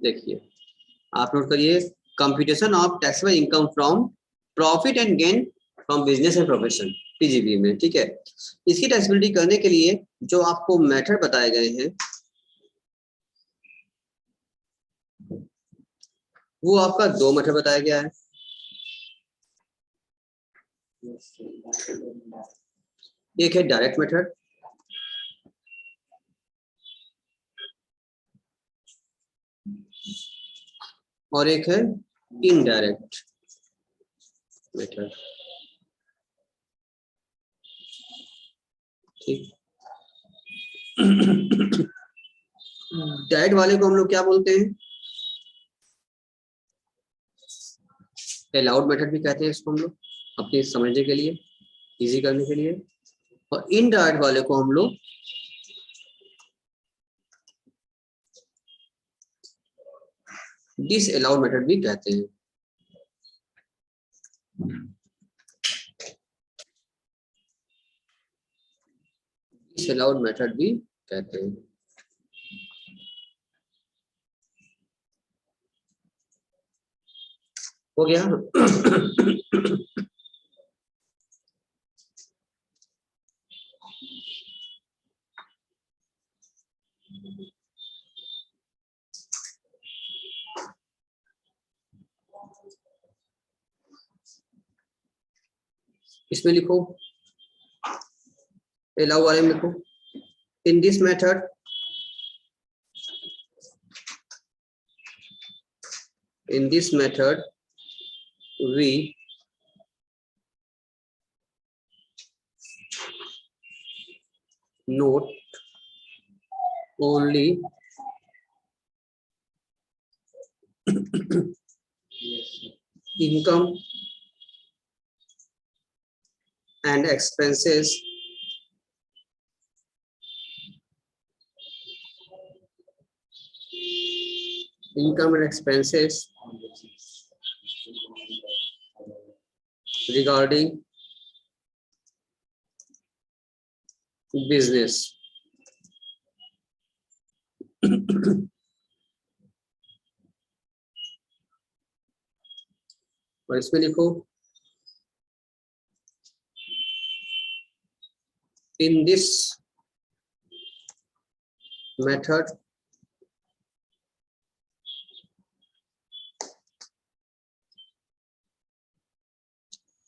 देखिए आप नोट करिए, computation of taxable income from profit and gain from business and profession, PGB में। ठीक है, इसकी टैक्सेबिलिटी करने के लिए जो आपको मेथड बताए गए हैं वो आपका दो मेथड बताया गया है। एक है डायरेक्ट मेथड और एक है इनडायरेक्ट मेथड। ठीक, डायरेक्ट वाले को हम लोग क्या बोलते हैं? अलाउड मेथड भी कहते हैं इसको हम लोग, अपनी समझने के लिए, इजी करने के लिए। और इनडायरेक्ट वाले को हम लोग डिसअलाउड मेथड भी कहते हैं। डिसअलाउड मेथड भी कहते हैं। हो गया? इसमें लिखो, अलाउ वाले में लिखो, in this method we note only income and expenses regarding business। और इसमें लिखो, in this method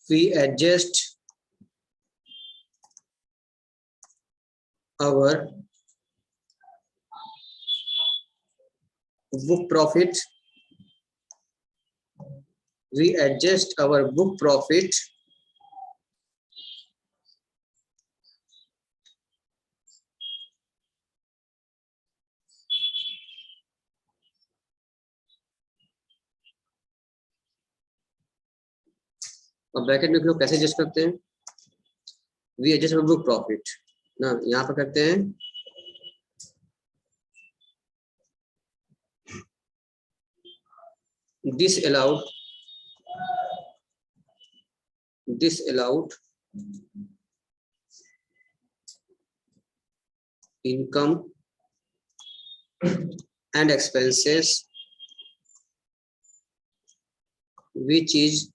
we adjust our book profit और ब्रैकेट में लोग कैसे एडजस्ट करते हैं? We adjust our book profit ना, यहाँ पर करते हैं disallowed income and expenses which is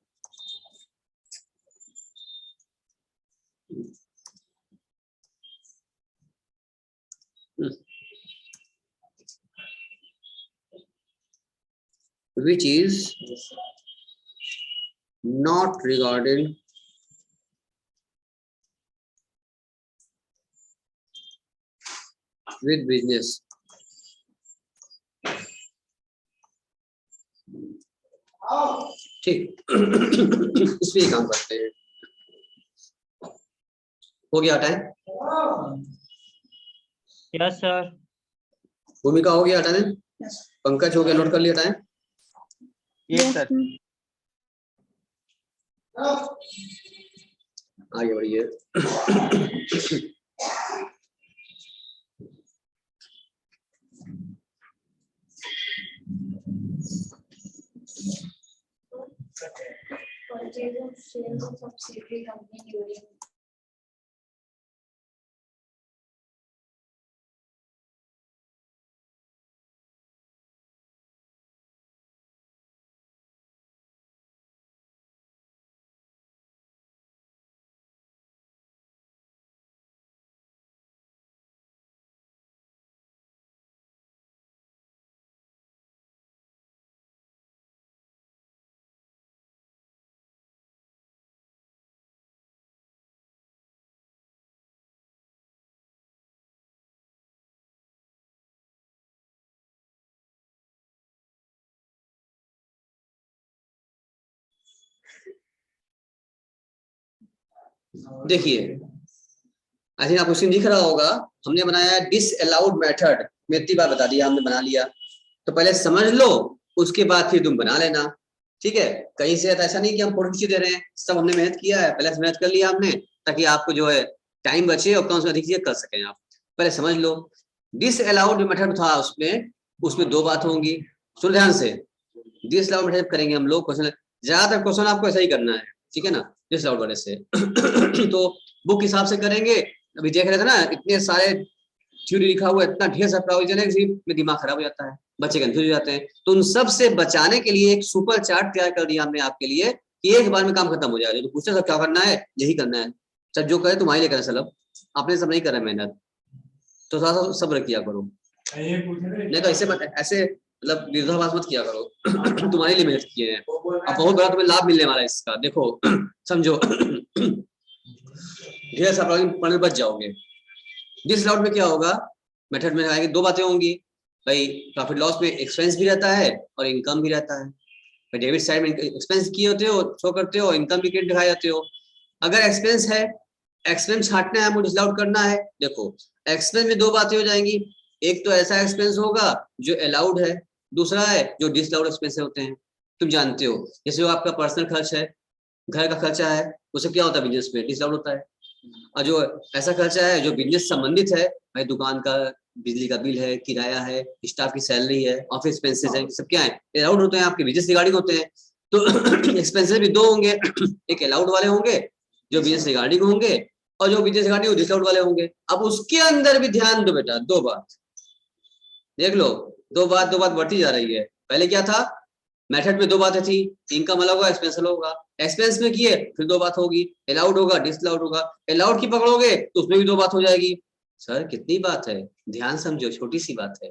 not regarded with business। ठीक, इसलिए काम करते हैं। हो गया टाइम? Yes sir. भूमिका हो गया टाइम? पंकज हो गया, नोट कर लिया टाइम? Yes sir. आगे बढ़िए। Purchase of shares of subsidiary company during देखिए आई थिंक आपको स्क्रीन दिख रहा होगा, हमने बनाया डिसअलाउड मेथड, मैं इतनी बार बता दिया, हमने बना लिया। तो पहले समझ लो, उसके बाद फिर तुम बना लेना, ठीक है। कहीं से ऐसा नहीं कि हम फोटो खींच दे रहे हैं, सब हमने मेहनत किया है, पहले से मेहनत कर लिया हमने, ताकि आपको जो है टाइम बचे और कम से अधिक चीजें कर सकें आप। पहले समझ लो डिसअलाउड मेथड था, उसमें दो बात होंगी, सुन ध्यान से। डिसअलाउड मेथड करेंगे हम लोग क्वेश्चन, ज्यादातर क्वेश्चन आपको ऐसा ही करना है, ठीक है ना, डिसअलाउड वाले से। तो बुक हिसाब से करेंगे, अभी देख रहे थे ना इतने सारे थ्योरी लिखा हुआ है, इतना ढेर सारा प्रोविजन है, किसी में दिमाग खराब हो जाता है, बच्चे कंफ्यूज हो जाते हैं। तो उन सब से बचाने के लिए एक सुपर चार्ट तैयार कर दिया हमने आपके लिए कि एक बार में काम खत्म हो जाएगा। तो पूछते सब क्या करना है, यही करना है, सब जो करे तुम्हारे लिए करे, सब आपने सब नहीं करा मेहनत, तो थोड़ा सा सब्र किया करो, नहीं तो ऐसे मतलब विरोधाभास मत किया करो। तुम्हारे लिए मेहनत किए हैं, अब बहुत बड़ा तुम्हें लाभ मिलने वाला है इसका, देखो समझो। ढेर सारा पढ़ने बच जाओगे। डिसअलाउड में क्या होगा, मेथड में आएंगे दो बातें होंगी भाई, प्रॉफिट लॉस में एक्सपेंस भी रहता है और इनकम भी रहता है। भाई डेबिट साइड में एक्सपेंस किए होते हो, शो करते हो, इनकम भी दिखाए जाते हो। अगर एक्सपेंस है, एक्सपेंस छांटना है, हमको डिसअलाउड करना है, देखो एक्सपेंस में दो बातें हो जाएंगी, एक तो ऐसा एक्सपेंस होगा जो अलाउड है, दूसरा है जो डिसअलाउड एक्सपेंस होते हैं, तुम जानते हो। जैसे वो आपका पर्सनल खर्च है, घर का खर्चा है, उससे क्या होता है बिजनेस में डिसअलाउड होता है। और जो ऐसा खर्चा है जो बिजनेस संबंधित है, भाई दुकान का बिजली का बिल है, किराया है, स्टाफ की सैलरी है, ऑफिस एक्सपेंसेस है, सब क्या है अलाउड होते हैं, आपके बिजनेस रिगार्डिंग होते हैं। तो एक्सपेंसेस भी दो होंगे, एक अलाउड वाले होंगे जो बिजनेस रिगार्डिंग होंगे, और जो बिजनेस रिगार्डिंग डिसअलाउड वाले होंगे। अब उसके अंदर भी ध्यान दो बेटा, दो बात देख लो, दो बात बढ़ती जा रही है। पहले क्या था, मेथड में दो बातें थी, इनकम अलग होगा, एक्सपेंस अलग होगा। एक्सपेंस में किए फिर दो बात होगी, अलाउड होगा, डिसअलाउड होगा। अलाउड की पकड़ोगे तो उसमें भी दो बात हो जाएगी। सर कितनी बात है, ध्यान समझो, छोटी सी बात है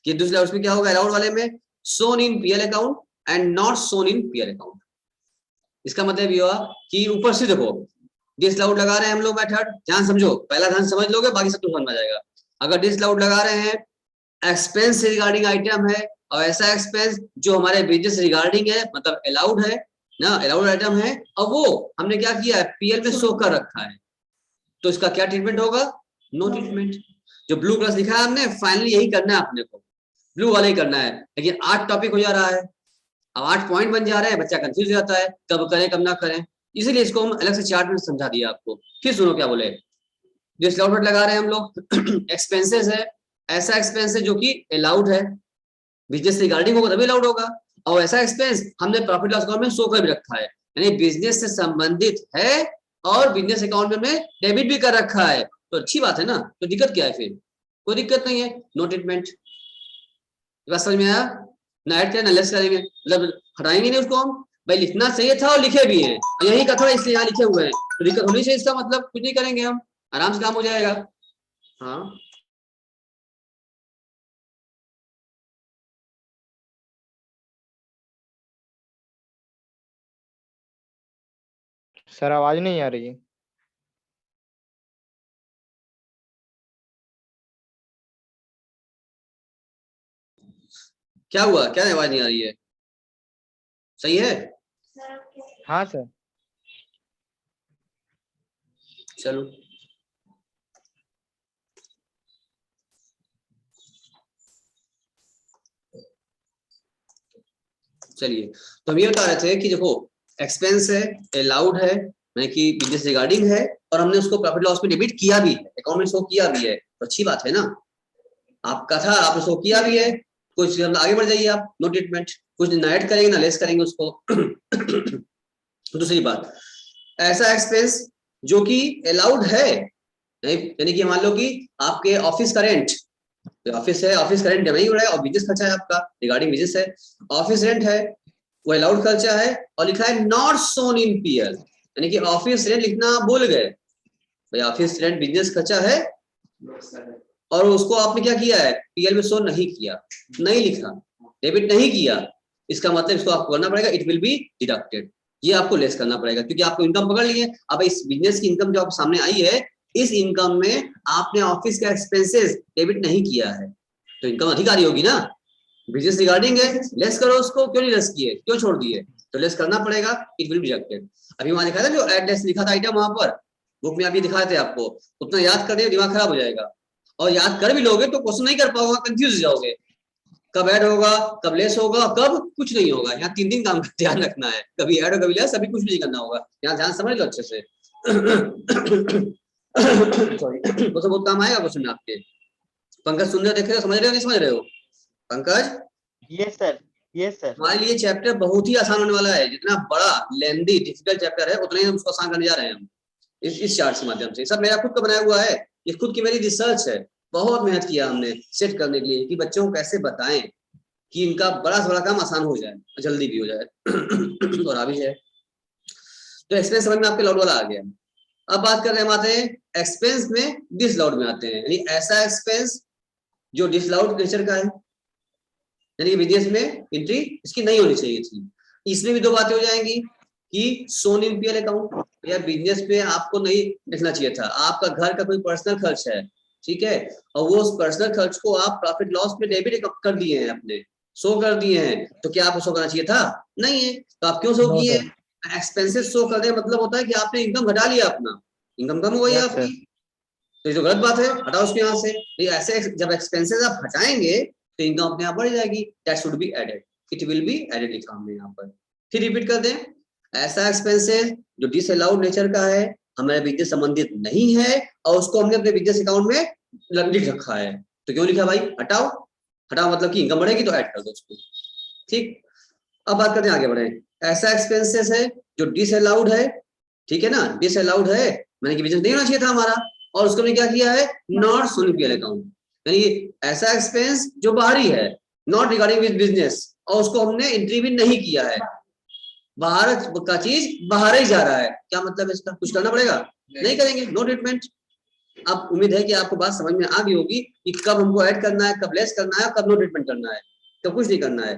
कि दूसरे उसमें क्या होगा, अलाउड वाले में shown in PL account and not shown in PL account. इसका मतलब ये हुआ कि ऊपर से देखो डिसअलाउड लगा रहे हैं हम लोग मेथड, ध्यान समझो, पहला ध्यान समझ लोगे बाकी सब तो समझ में आ जाएगा। अगर डिसअलाउड लगा रहे हैं, एक्सपेंस रिगार्डिंग आइटम है, और ऐसा एक्सपेंस जो हमारे बिजनेस रिगार्डिंग है, मतलब अलाउड है ना, अलाउड आइटम है, और वो हमने क्या किया है, पीएल में शो कर रखा है, तो इसका क्या ट्रीटमेंट होगा, नो ट्रीटमेंट। जो ब्लू कलर दिखा है हमने, फाइनली यही करना है अपने को, ब्लू वाला ही करना है। लेकिन 8 टॉपिक हो जा रहा है, अब 8 पॉइंट बन जा रहे हैं, बच्चा कंफ्यूज हो जाता है कब करें कब ना करें, इसीलिए इसको हम अलग से चार्ट में समझा दिया आपको। फिर सुनो क्या बोले, डिसअलाउड लगा रहे हैं हम लोग, एक्सपेंसेस है, ऐसा एक्सपेंस है जो कि अलाउड है, बिजनेस रिगार्डिंग होगा तभी अलाउड होगा, और ऐसा एक्सपेंस हमने प्रॉफिट लॉस अकाउंट में शो कर भी रखा है, यानी बिजनेस से संबंधित है और बिजनेस अकाउंट में डेबिट भी कर रखा है, तो अच्छी बात है ना, तो दिक्कत क्या है, फिर कोई दिक्कत नहीं है, नो ट्रीटमेंट। बात समझ में आया ना, ऐड करें ना लेस करेंगे, मतलब हटाएंगे नहीं उसको हम, भाई लिखना चाहिए था और लिखे भी हैं, यही कथन है इसलिए यहाँ लिखे हुए हैं, तो दिक्कत होनी चाहिए, इसका मतलब कुछ नहीं करेंगे हम, आराम से काम हो जाएगा। हाँ सर आवाज नहीं आ रही है। क्या हुआ, क्या आवाज नहीं आ रही है, सही है, सर आप क्या हाँ सर। चलो चलिए। तो हम ये बता रहे थे कि देखो एक्सपेंस है, अलाउड है, यानी कि बिजनेस रिगार्डिंग है, और हमने उसको प्रॉफिट लॉस में डेबिट किया भी है, अकाउंट में शो किया भी है, तो अच्छी बात है ना, आपका था आपने शो किया भी है, कुछ आगे बढ़ जाइए आप, नो ट्रीटमेंट, कुछ ना ऐड करेंगे ना लेस करेंगे उसको। दूसरी बात, ऐसा एक्सपेंस जो कि अलाउड है, यानी कि मान लो कि आपके ऑफिस का रेंट, ऑफिस है, ऑफिस का रेंट नहीं हो रहा है, और बिजनेस खर्चा है आपका, रिगार्डिंग बिजनेस है, ऑफिस रेंट है, वो अलाउड खर्चा है, और लिखा है नॉट सोन इन पीएल, यानी कि ऑफिस रेंट लिखना भूल गए, भाई ऑफिस रेंट बिजनेस खर्चा है, और उसको आपने क्या किया है, पीएल में शो नहीं किया, नहीं लिखा, डेबिट नहीं किया, इसका मतलब इसको आपको करना पड़ेगा, इट विल बी डिडक्टेड, ये आपको लेस करना पड़ेगा, क्योंकि आपको इनकम पकड़ लिए। अब इस बिजनेस की इनकम जो आप सामने आई है, इस इनकम में आपने ऑफिस का एक्सपेंसेस डेबिट नहीं किया है, तो इनकम अधिकारी होगी ना, बिजनेस रिगार्डिंग है, लेस करो उसको, क्यों नहीं लेस किए, क्यों छोड़ दिए, तो लेस करना पड़ेगा, इट विल बी रिजेक्टेड। अभी वहां लिखा था जो एड्रेस लिखा था आइटम, वहां पर बुक में अभी दिखाए थे आपको, उतना याद कर दे दिमाग खराब हो जाएगा, और याद कर भी लोगे तो क्वेश्चन नहीं कर पाओगे, कंफ्यूज हो जाओगे, कब ऐड होगा कब लेस होगा कब कुछ नहीं होगा। यहाँ 3 काम का ध्यान रखना है, कभी ऐड और कभी लेस, अभी कुछ नहीं करना होगा, यहाँ ध्यान समझ लो अच्छे से। सॉरी, तो बहुत काम आएगा क्वेश्चन में आपके। पंकज सुन रहे हो, देख रहे हो, समझ रहे हो नहीं समझ रहे हो? Pankaj yes sir, yes sir. हमारे लिए चैप्टर बहुत ही आसान होने वाला है, जितना बड़ा लेंदी डिफिकल्ट चैप्टर है उतना ही हम उसको आसान करने जा रहे हैं हम इस चार्ट के माध्यम से। सब मेरा खुद का बनाया हुआ है, ये खुद की मेरी रिसर्च है, बहुत मेहनत किया हमने सेट करने के लिए कि बच्चों को कैसे बताएं कि इनका बड़ा से बड़ा काम आसान हो जाए, जल्दी भी हो जाए और आ भी जाए। तो एक्सपेंस समझ में आपके लाउड वाला आ गया। अब बात कर रहे हैं, हम आते हैं एक्सपेंस में डिसलाउड में आते हैं, यानी ऐसा एक्सपेंस जो डिसलाउड नेचर का है, यानी कि बिजनेस में एंट्री इसकी नहीं होनी चाहिए थी। इसमें भी 2 बातें हो जाएंगी कि सोन इन पीएल अकाउंट, या बिजनेस पे आपको नहीं लिखना चाहिए था, आपका घर का कोई पर्सनल खर्च है, ठीक है, और वो उस पर्सनल खर्च को आप प्रॉफिट लॉस में डेबिट कर दिए हैं, अपने शो कर दिए हैं, तो क्या आपको शो करना चाहिए था? नहीं है, तो आप क्यों शो किए? एक्सपेंसेस शो कर दे मतलब होता है कि आपने इनकम घटा लिया, अपना इनकम कम हो गई आपकी, तो ये तो गलत बात है, हटाओ उसको यहाँ से। तो ऐसे जब एक्सपेंसेस आप हटाएंगे तो इनकम अपने आप बढ़ जाएगी, that should be added, it will be added लिखा हमने यहाँ पर। फिर रिपीट कर दें, ऐसा एक्सपेंसेस जो डिसअलाउड नेचर का है, हमारे बिजनेस संबंधित नहीं है, और उसको हमने अपने बिजनेस अकाउंट में लिख रखा है, तो क्यों लिखा भाई? हटाओ, हटाओ मतलब कि इनकम बढ़ेगी तो ऐड कर दो उसको, ठीक। अब बात करते हैं, आगे बढ़े। ऐसा एक्सपेंसेस है जो डिसअलाउड है, ठीक है ना, डिसअलाउड है, मैंने कि बिजनेस नहीं होना चाहिए था हमारा, और उसको हमने क्या किया है? नॉट सोन पीएल अकाउंट, यानी ऐसा एक्सपेंस जो बाहरी है, नॉट रिगार्डिंग विद बिजनेस, और उसको हमने एंट्री भी नहीं किया है, बाहर का चीज बाहर ही जा रहा है। क्या मतलब है इसका? कुछ करना पड़ेगा? नहीं करेंगे, नो ट्रीटमेंट। अब उम्मीद है कि आपको बात समझ में आ गई होगी कि कब हमको ऐड करना है, कब लेस करना है, कब नो ट्रीटमेंट करना है, तो कुछ नहीं करना है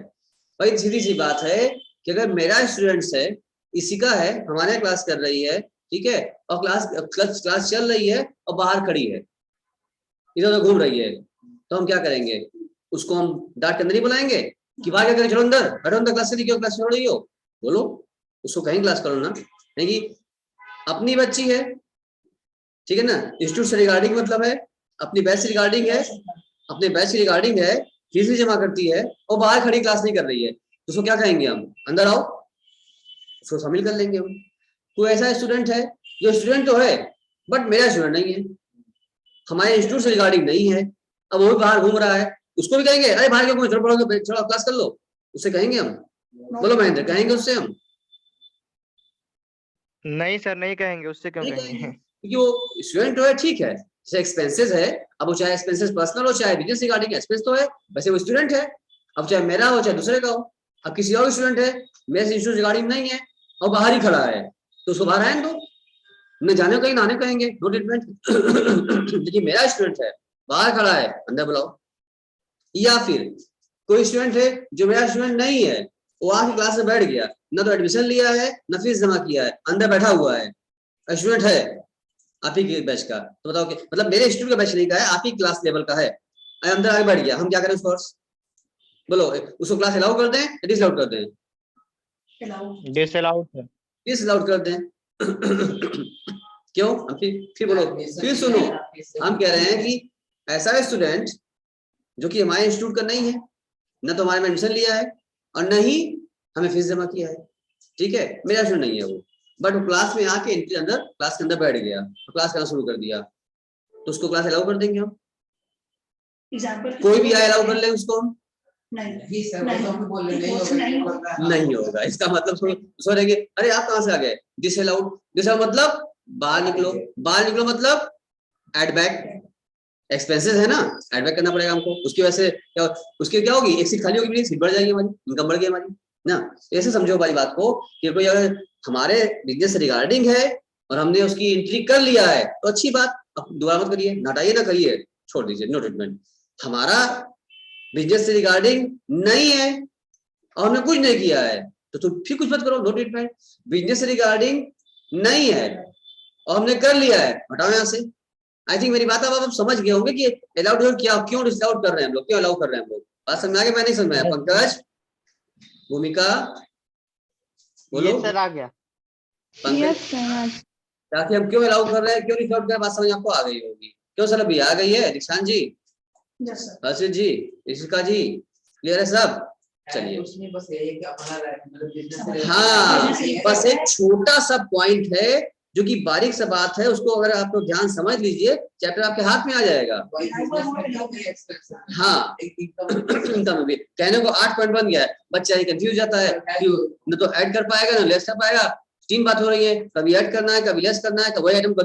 भाई। सीधी सी बात है कि अगर मेरा स्टूडेंट्स है, इसी का है, हमारे क्लास कर रही है, ठीक है, और क्लास चल रही है और बाहर खड़ी है, इधर उधर घूम रही है, तो हम क्या करेंगे? उसको हम डांट के अंदर नहीं बुलाएंगे कि बाहर क्या करें, चलो अंदर बैठो, अंदर क्लास से क्यों क्लास छोड़ रही हो, बोलो उसको, कहीं क्लास करो ना। नहीं कि अपनी बच्ची है, ठीक है ना, इंस्टीट्यूट से रिगार्डिंग मतलब है, अपनी बैच से रिगार्डिंग है, अपने बैच से रिगार्डिंग है, फीस भी जमा करती है और बाहर खड़ी क्लास नहीं कर रही है, तो उसको क्या कहेंगे हम? अंदर आओ, उसको शामिल कर लेंगे हम। कोई ऐसा स्टूडेंट है जो स्टूडेंट तो है बट मेरा स्टूडेंट नहीं है, हमारे इंस्टीट्यूट से रिगार्डिंग नहीं है, अब वो भी बाहर घूम रहा है, उसको भी कहेंगे अरे बाहर क्यों, चलो पढ़ोगे, चलो क्लास कर लो, उससे कहेंगे हम? बोलो महेंद्र, कहेंगे उससे हम? नहीं सर, नहीं कहेंगे, उससे क्यों नहीं कहेंगे? क्योंकि वो स्टूडेंट तो है, ठीक है, जैसे एक्सपेंसेस है, अब वो चाहे एक्सपेंसेस पर्सनल हो चाहे बिजनेस रिगार्डिंग एक्सपेंस तो है, वैसे वो स्टूडेंट है, अब चाहे मेरा हो चाहे दूसरे का हो। अब किसी और स्टूडेंट है, मेरे से इंस्टीट्यूट रिगार्डिंग नहीं है और बाहर ही खड़ा है, तो उसको बाहर आने दो, न जाने कहीं नहाने कहेंगे, नो ट्रीटमेंट। लेकिन मेरा स्टूडेंट है, बाहर खड़ा है, अंदर बुलाओ। या फिर कोई स्टूडेंट है जो मेरा स्टूडेंट नहीं है, वो आके क्लास में बैठ गया, ना तो एडमिशन लिया है ना फीस जमा किया है, अंदर बैठा हुआ है, स्टूडेंट है आप ही के बैच का, तो बताओ कि मतलब मेरे इंस्टीट्यूट का बैच नहीं का है, आप ही क्लास लेवल का है, अंदर आगे बैठ गया, हम क्या करें उसको? बोलो, उसको क्लास अलाउ कर दें, डिसअलाउ कर दें? Disallowed sir. डिसअलाउ कर दें। क्यों? हम फिर बोलो, फिर सुनो, हम कह रहे हैं कि ऐसा स्टूडेंट जो कि हमारे इंस्टीट्यूट का नहीं है, न तो हमारे में एडमिशन लिया है और न ही हमें फीस जमा किया है, ठीक है, मेरा स्टूडेंट नहीं है वो, बट वो क्लास में आके एंट्री अंदर क्लास के अंदर बैठ गया, तो क्लास करना शुरू कर दिया, तो उसको क्लास अलाउ कर देंगे हम? कोई भी आए अलाउ कर ले उसको हम? नहीं होगा। इसका मतलब सोचेंगे अरे आप कहाँ से आ गए, डिसअलाउड, डिसअलाउड मतलब बाहर निकलो, बाहर निकलो मतलब एड बैक, एक्सपेंसेस है ना, एड बैक करना पड़ेगा हमको, उसकी वजह से क्या, उसकी क्या होगी, एक सीट खाली होगी, सीट बढ़ जाएगी हमारी, इनकम बढ़ गई हमारी ना। ऐसे समझो हमारी बात को कि कोई अगर हमारे बिजनेस से रिगार्डिंग है और हमने उसकी एंट्री कर लिया है तो अच्छी बात, अब दोबारा मत करिए, हटाइए ना करिए, छोड़ दीजिए, नो ट्रीटमेंट। हमारा बिजनेस से रिगार्डिंग नहीं है और हमने कुछ नहीं किया है तो तुम फिर कुछ मत करो, नो ट्रीटमेंट। बिजनेस से रिगार्डिंग नहीं है और हमने कर लिया है, हटाओ यहाँ से। आई थिंक मेरी बात अब आप समझ गए होंगे कि अलाउड क्या, क्यों डिसअलाउड कर रहे हैं हम लोग, क्यों अलाउ कर रहे हैं हम लोग, बात समझ में आ गई? मैं नहीं समझ में आया? पंकज, भूमिका, बोलो ये सर आ गया। Pankaj, yes sir. ताकि हम क्यों अलाउ कर रहे हैं, क्यों नहीं कर रहे हैं, बात समझ आपको आ गई होगी। क्यों सर अभी आ गई है दीक्षांत जी, Yes, sir. हर्षित जी, ऋषिका जी, क्लियर है सब? चलिए कुछ नहीं, बस यही है कि अपना मतलब बिजनेस हाँ, बस एक छोटा सा पॉइंट है जो कि बारीक सा बात है, उसको अगर आप लोग ध्यान समझ लीजिए चैप्टर आपके हाथ में आ जाएगा। हाँ इनकम में भी कहने को 8 पॉइंट बन गया है, बच्चा ही कंफ्यूज जाता है, क्यों न तो ऐड कर पाएगा ना लेस कर पाएगा। 3 बात हो रही है, कभी ऐड करना है, कभी लेस करना है, तो वही आइटम